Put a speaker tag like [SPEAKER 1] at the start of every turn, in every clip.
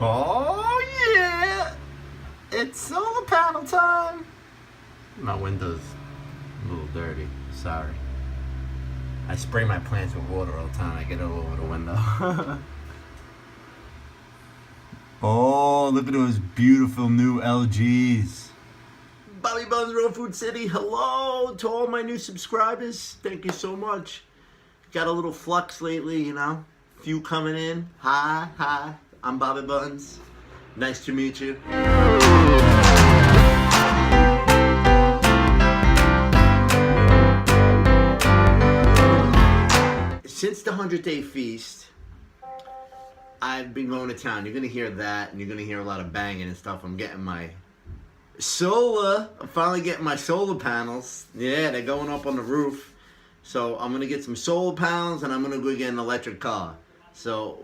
[SPEAKER 1] Oh yeah! It's solar panel time! My window's a little dirty. Sorry. I spray my plants with water all the time. I get it all over the window. Oh, look at those beautiful new LGs. Bobby Buns, Real Food City. Hello to all my new subscribers. Thank you so much. Got a little flux lately, you know. Few coming in. Hi. I'm Bobby Buns. Nice to meet you. Since the 100-day feast, I've been going to town. You're going to hear that, and you're going to hear a lot of banging and stuff. I'm getting my solar. I'm finally getting my solar panels. Yeah, they're going up on the roof. So I'm going to get some solar panels, and I'm going to go get an electric car. So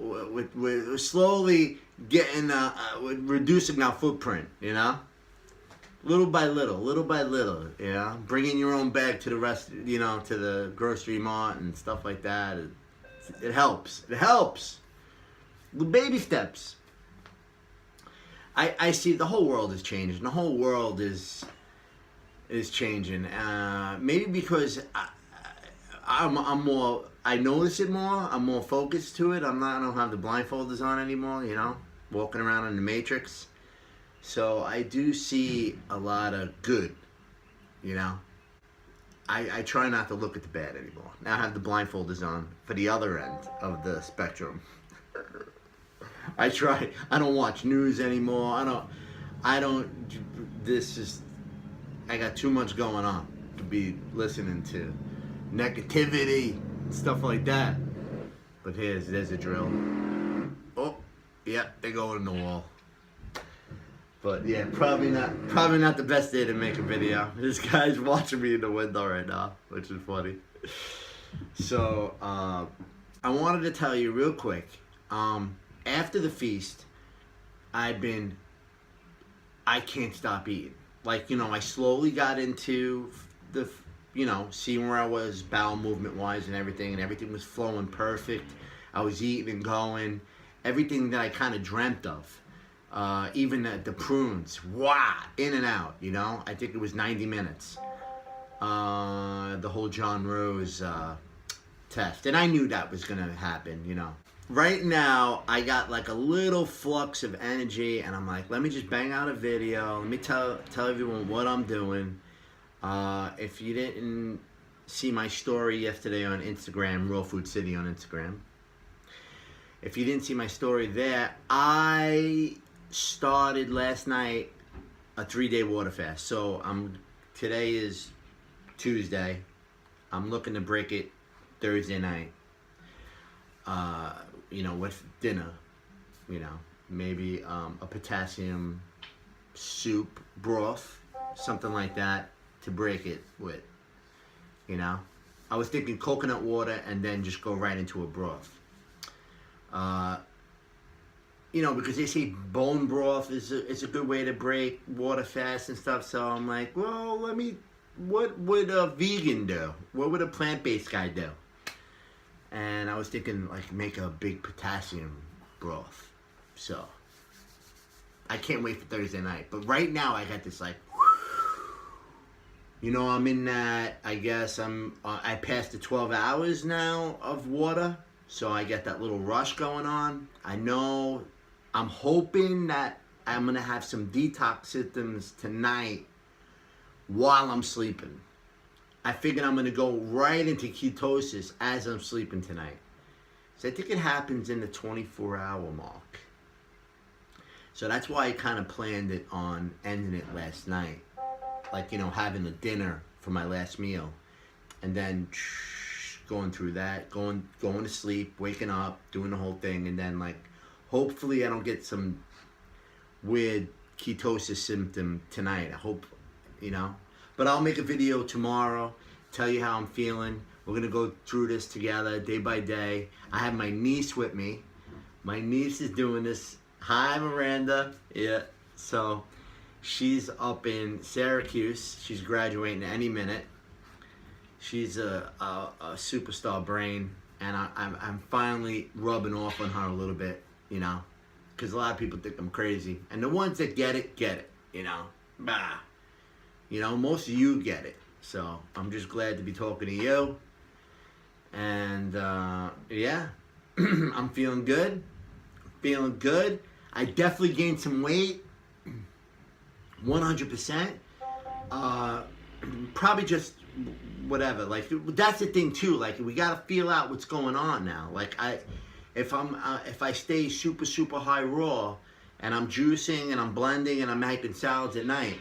[SPEAKER 1] we're slowly getting, reducing our footprint, you know? Little by little, you know? Bringing your own bag to the rest, you know, to the grocery mart and stuff like that. It helps. It helps. The baby steps. I see the whole world is changing. The whole world is changing. Maybe because I'm more, I notice it more. I'm more focused to it. I don't have the blindfolders on anymore, you know, walking around in the Matrix. So I do see a lot of good, you know. I try not to look at the bad anymore. Now I have the blindfolders on for the other end of the spectrum. I don't watch news anymore. I got too much going on to be listening to negativity and stuff like that. But there's a drill. Oh, yeah, they go in the wall. But yeah, probably not the best day to make a video. This guy's watching me in the window right now, which is funny. So I wanted to tell you real quick. After the feast, I can't stop eating. Like, you know, I slowly got into the, you know, seeing where I was bowel movement wise and everything was flowing perfect. I was eating and going, everything that I kind of dreamt of. Even the prunes, in and out, you know. I think it was 90 minutes. The whole John Rose test, and I knew that was gonna happen, you know. Right now, I got like a little flux of energy, and I'm like, let me just bang out a video. Let me tell everyone what I'm doing. If you didn't see my story yesterday on Instagram, Real Food City on Instagram. If you didn't see my story there, I started last night a 3-day water fast. So today is Tuesday. I'm looking to break it Thursday night. You know, with dinner, you know, maybe a potassium soup broth, something like that to break it with, you know. I was thinking coconut water and then just go right into a broth. You know, because they say bone broth is a good way to break water fast and stuff. So I'm like, well, what would a vegan do? What would a plant-based guy do? And I was thinking, like, make a big potassium broth. So I can't wait for Thursday night. But right now I got this, like, you know, I'm in that, I guess I passed the 12 hours now of water. So I get that little rush going on. I'm hoping that I'm going to have some detox symptoms tonight while I'm sleeping. I figured I'm going to go right into ketosis as I'm sleeping tonight. So I think it happens in the 24-hour mark. So that's why I kind of planned it on ending it last night. Like, you know, having a dinner for my last meal. And then going through that, going to sleep, waking up, doing the whole thing, and then, like, hopefully I don't get some weird ketosis symptom tonight. I hope, you know. But I'll make a video tomorrow, tell you how I'm feeling. We're going to go through this together day by day. I have my niece with me. My niece is doing this. Hi, Miranda. Yeah, so she's up in Syracuse. She's graduating any minute. She's a superstar brain, and I'm finally rubbing off on her a little bit, you know, because a lot of people think I'm crazy. And the ones that get it, you know. Bah. You know, most of you get it. So I'm just glad to be talking to you. And yeah, I'm feeling good. Feeling good. I definitely gained some weight. 100%. Probably just whatever. Like, that's the thing too. Like, we gotta feel out what's going on now. Like, if I stay super high raw, and I'm juicing and I'm blending and I'm making salads at night,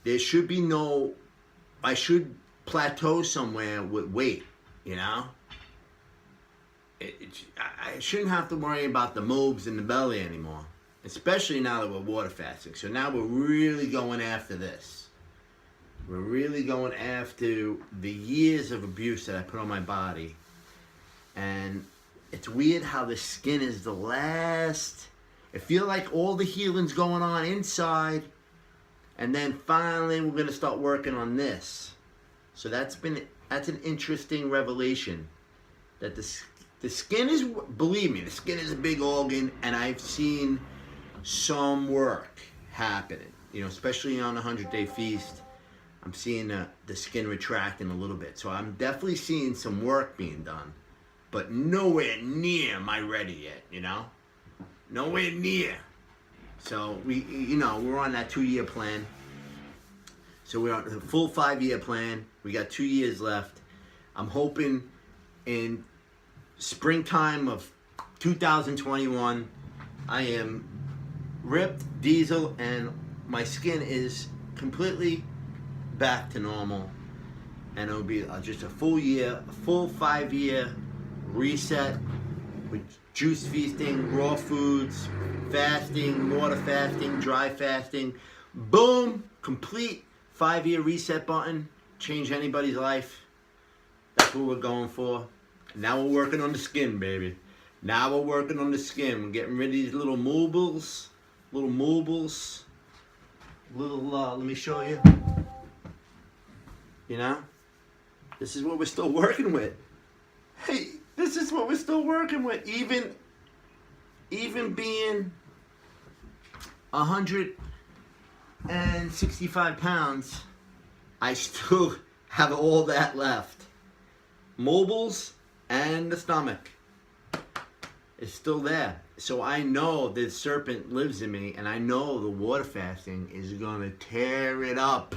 [SPEAKER 1] there should be no. I should plateau somewhere with weight. You know. I shouldn't have to worry about the moobs in the belly anymore. Especially now that we're water fasting. So now we're really going after this. We're really going after the years of abuse that I put on my body. And it's weird how the skin is the last. It feels like all the healing's going on inside. And then finally we're going to start working on this. So that's an interesting revelation. That the skin is, believe me, the skin is a big organ. And I've seen some work happening, you know, especially on the 100-day feast. I'm seeing the skin retracting a little bit, so I'm definitely seeing some work being done, but nowhere near am I ready yet, you know, nowhere near. So we're on that 2-year plan. So we're on the full 5-year plan. We got 2 years left. I'm hoping in springtime of 2021, I am ripped, diesel, and my skin is completely back to normal, and it'll be just a full 5-year reset with juice feasting, raw foods, fasting, water fasting, dry fasting. Boom, complete 5-year reset button, change anybody's life. That's what we're going for. Now we're working on the skin, baby. Now we're working on the skin. We're getting rid of these little mobiles. Let me show you. You know, this is what we're still working with. Hey, this is what we're still working with. Even being 165 pounds, I still have all that left. Mobiles and the stomach is still there. So I know the serpent lives in me, and I know the water fasting is gonna tear it up.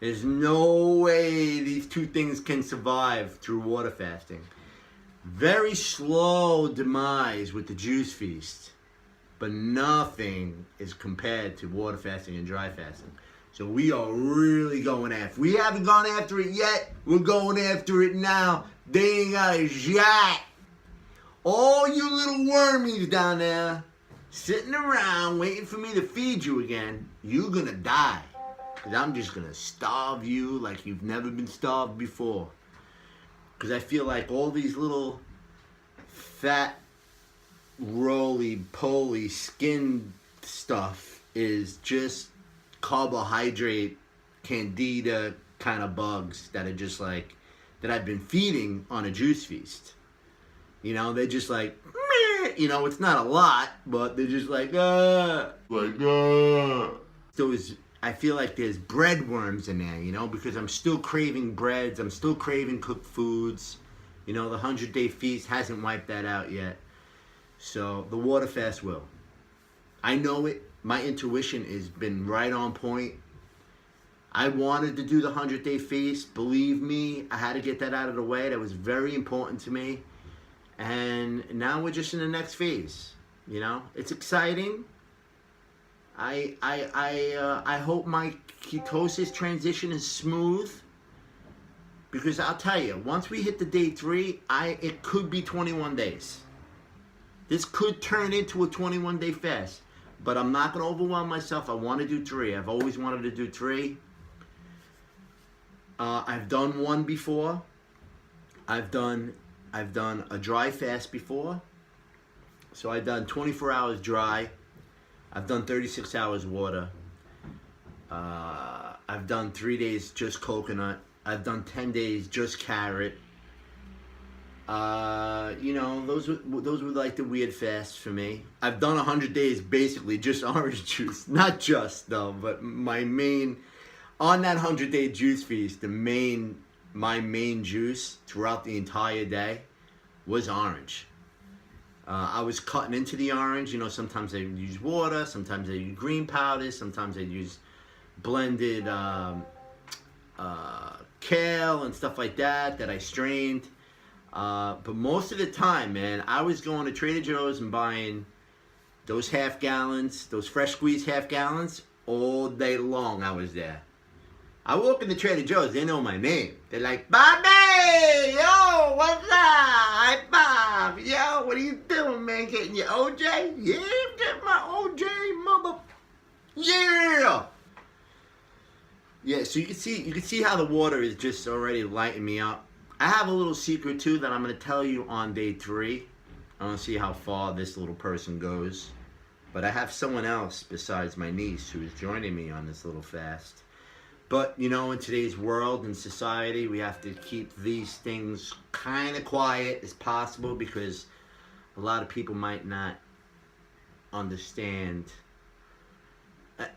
[SPEAKER 1] There's no way these two things can survive through water fasting. Very slow demise with the juice feast, but nothing is compared to water fasting and dry fasting. So we are really going after. We haven't gone after it yet. We're going after it now. They ain't got a shot. All you little wormies down there sitting around waiting for me to feed you again, you're gonna die. Because I'm just gonna starve you like you've never been starved before. Because I feel like all these little fat, roly-poly skin stuff is just carbohydrate, candida kind of bugs that are just like, that I've been feeding on a juice feast. You know, they're just like, meh. You know, it's not a lot, but they're just like, So I feel like there's bread worms in there, you know, because I'm still craving breads. I'm still craving cooked foods. You know, the 100-day feast hasn't wiped that out yet. So the water fast will. I know it. My intuition has been right on point. I wanted to do the 100-day feast. Believe me, I had to get that out of the way. That was very important to me. And now we're just in the next phase. You know, it's exciting. I hope my ketosis transition is smooth, because I'll tell you, once we hit the day 3, it could be 21 days. This could turn into a 21-day fast, but I'm not going to overwhelm myself. I want to do 3. I've always wanted to do 3. I've done 1 before. I've done a dry fast before. So I've done 24 hours dry. I've done 36 hours water. I've done 3 days just coconut. I've done 10 days just carrot. You know, those were like the weird fasts for me. I've done 100 days basically just orange juice, not just though, but my main on that 100-day juice feast, my main juice throughout the entire day was orange. I was cutting into the orange. You know, sometimes I use water, sometimes I use green powders, sometimes I use blended kale and stuff like that I strained. But most of the time, man, I was going to Trader Joe's and buying those half gallons, those fresh squeezed half gallons, all day long. I was there. I walk into Trader Joe's, they know my name. They're like, Bobby, yo, what's up? Hi, Bob. Yo, what are you doing, man? Getting your OJ? Yeah, I'm getting my OJ, mother. Yeah. Yeah, so you can see how the water is just already lighting me up. I have a little secret too that I'm going to tell you on day 3. I want to see how far this little person goes. But I have someone else besides my niece who is joining me on this little fast. But, you know, in today's world and society, we have to keep these things kind of quiet as possible because a lot of people might not understand.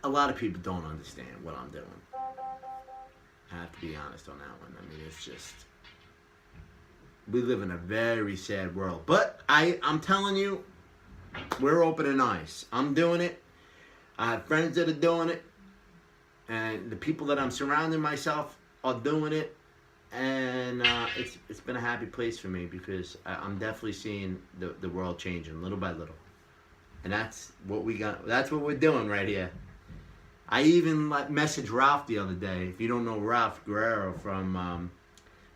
[SPEAKER 1] A lot of people don't understand what I'm doing. I have to be honest on that one. I mean, it's just, we live in a very sad world. But I'm telling you, we're open and nice. I'm doing it. I have friends that are doing it. And the people that I'm surrounding myself are doing it. And it's been a happy place for me because I'm definitely seeing the world changing little by little. And that's what we got. That's what we're doing right here. I even messaged Ralph the other day. If you don't know Ralph Guerrero from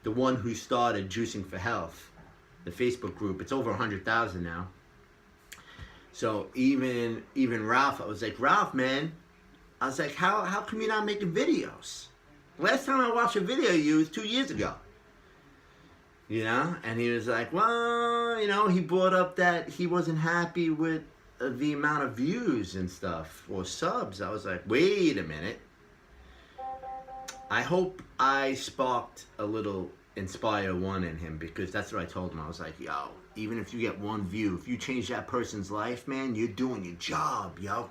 [SPEAKER 1] the one who started Juicing for Health, the Facebook group, it's over 100,000 now. So even Ralph, I was like, Ralph, man, I was like, how come you're not making videos? Last time I watched a video of you was 2 years ago. You know? And he was like, well, you know, he brought up that he wasn't happy with the amount of views and stuff or subs. I was like, wait a minute. I hope I sparked a little Inspire One in him because that's what I told him. I was like, yo, even if you get 1 view, if you change that person's life, man, you're doing your job, yo.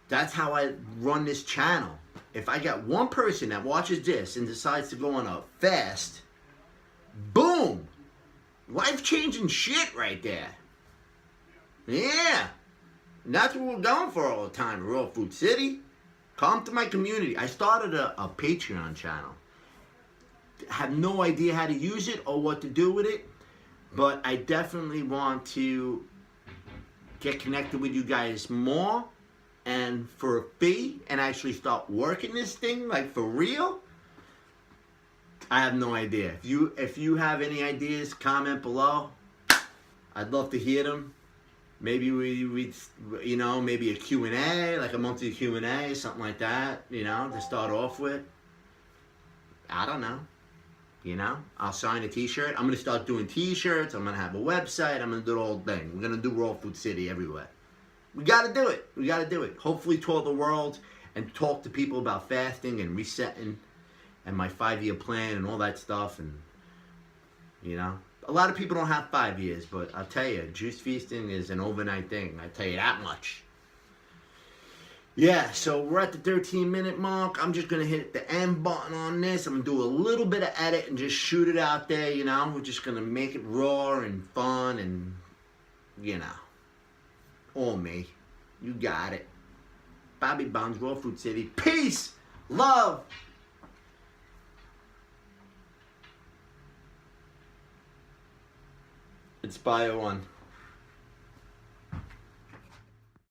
[SPEAKER 1] That's how I run this channel. If I got 1 person that watches this and decides to go on a fast, boom! Life-changing shit right there. Yeah. And that's what we're going for all the time, Raw Food City. Come to my community. I started a Patreon channel. Have no idea how to use it or what to do with it, but I definitely want to get connected with you guys more and for a fee and actually start working this thing like for real. I have no idea. If you have any ideas, comment below. I'd love to hear them. Maybe we you know, maybe a Q&A, like a monthly Q&A, something like that, you know, to start off with. I don't know. You know, I'll sign a t-shirt. I'm going to start doing t-shirts. I'm going to have a website. I'm going to do the whole thing. We're going to do Raw Food City everywhere. We got to do it. We got to do it. Hopefully tour the world and talk to people about fasting and resetting and my 5-year plan and all that stuff. And, you know, a lot of people don't have 5 years, but I'll tell you, juice feasting is an overnight thing. I tell you that much. Yeah, so we're at the 13-minute mark. I'm just going to hit the end button on this. I'm going to do a little bit of edit and just shoot it out there, you know. We're just going to make it raw and fun and, you know, all me. You got it. Bobby Bonds, Raw Food City. Peace, love. Inspire One.